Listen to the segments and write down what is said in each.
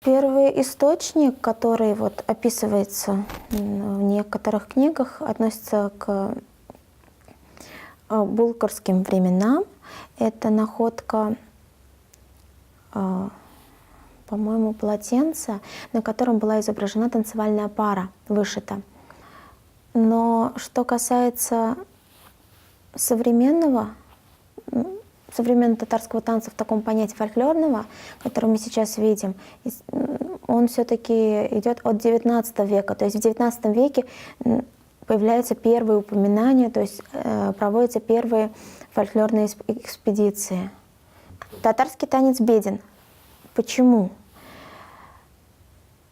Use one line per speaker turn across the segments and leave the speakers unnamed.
Первый источник, который вот описывается в некоторых книгах, относится к булгарским временам. Это находка, по-моему, полотенца, на котором была изображена танцевальная пара, вышита. Но что касается современного татарского танца в таком понятии фольклорного, который мы сейчас видим, он все-таки идет от XIX века. То есть в XIX веке появляются первые упоминания, то есть проводятся первые фольклорные экспедиции. Татарский танец беден. Почему?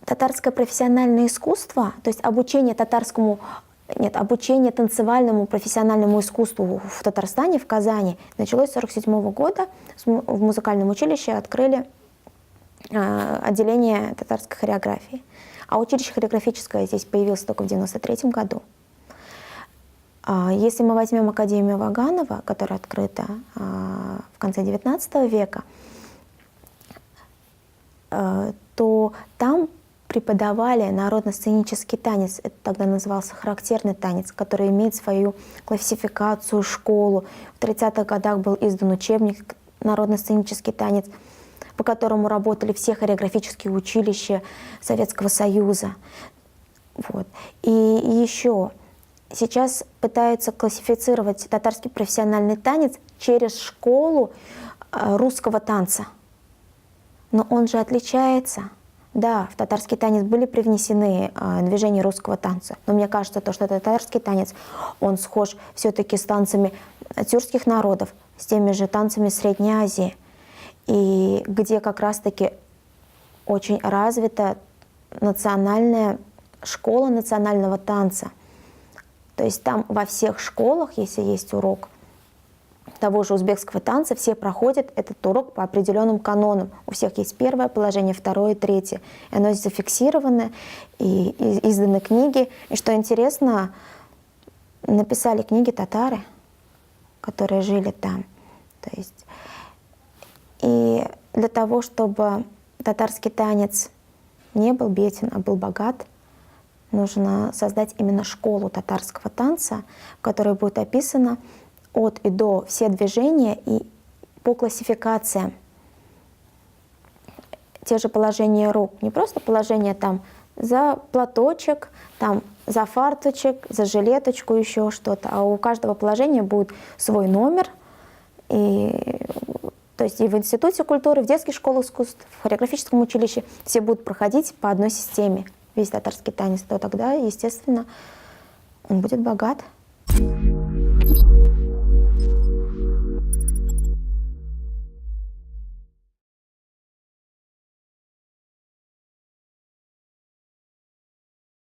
Татарское профессиональное искусство, то есть обучение танцевальному профессиональному искусству в Татарстане, в Казани, началось с 1947 года. В музыкальном училище открыли отделение татарской хореографии. А училище хореографическое здесь появилось только в 1993 году. Если мы возьмем Академию Ваганова, которая открыта в конце XIX века, то там преподавали народно-сценический танец. Это тогда назывался характерный танец, который имеет свою классификацию, школу. В 30-х годах был издан учебник «Народно-сценический танец», по которому работали все хореографические училища Советского Союза. Вот. И еще сейчас пытаются классифицировать татарский профессиональный танец через школу русского танца. Но он же отличается. Да, в татарский танец были привнесены движения русского танца, но мне кажется, что татарский танец, он схож все-таки с танцами тюркских народов, с теми же танцами Средней Азии, и где как раз-таки очень развита национальная школа национального танца. То есть там во всех школах, если есть урок того же узбекского танца, все проходят этот урок по определенным канонам. У всех есть первое положение, второе, третье. И оно зафиксировано, и изданы книги. И что интересно, написали книги татары, которые жили там. То есть, и для того, чтобы татарский танец не был беден, а был богат, нужно создать именно школу татарского танца, в которой будет описано от и до все движения и по классификациям. Те же положения рук. Не просто положение там за платочек, там за фарточек, за жилеточку, еще что-то. А у каждого положения будет свой номер. И, то есть и в Институте культуры, в детских школах искусств, в хореографическом училище все будут проходить по одной системе. Весь татарский танец. То тогда, естественно, он будет богат.